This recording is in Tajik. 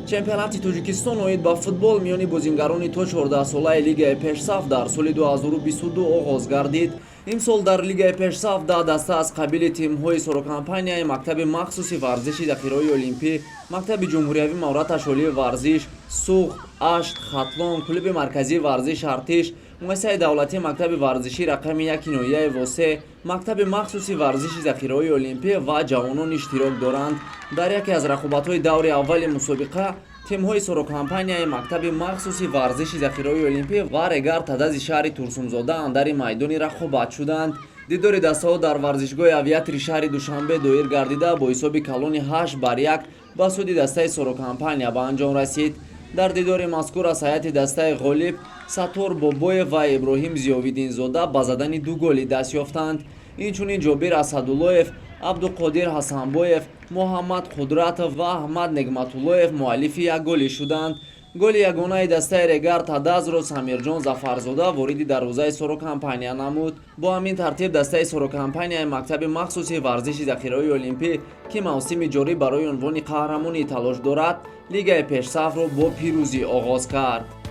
чемпионати Тоҷикистон оид ба футбол миёни бозингарони то 14-солаи Лигаи Пешсаф дар соли 2022 оғоз гардид. Имсол дар Лигаи Пешсаф 10 даста аз қабили тимҳои сорокампанияи Мактаби махсуси варзиши захираҳои олимпӣ, Мактаби ҷумҳуриявӣ Мавраташ олии варзиш, Суғ, Ашт, Хатлон, Клуби марказии варзиш Артиш, муассисаи давлатии Мактаби варзиши рақами 1 ноҳияи Восе, Мактаби махсуси варзиши захираҳои олимпӣ ва ҷавонон иштирок доранд. Дар яке аз рақобатҳои даври аввали мусобиқа тимҳои сорокампанияи Мактаби махсуси варзиши захираҳои олимпӣ ва Регар Тадази шаҳри Турсунзода андари майдони рақобат шуданд. Дидори дастаҳо дар варзишгоҳи авиатори шаҳри Душанбе доир гардида бо ҳисоби калони 8-1 ба суди дастаи сорокампания ба анҷом расид. дар дидори мазкур аз ҳайати дастаи ғолиб Сатор Бобоев ва Иброҳим Зиёвиддинзода ба задани 2 голи даст ёфтанд. Инчунин Ҷобир Асадуллоев, Абдуқодир Ҳасанбоев, Муҳаммад Қудратов ва Аҳмад Негматуллоев муаллифи 1 голи шуданд. голи ягонаи дастаи Регар Тадазро Самирҷон Зафарзода вориди дарвозаи сорокампания намуд. Бо ҳамин тартиб дастаи сорокампанияи Мактаби махсуси варзиши захираҳои олимпӣ ки мавсими ҷорӣ барои унвони қаҳрамонӣ талош дорад, Лигаи Пешсафро бо пирӯзӣ оғоз кард.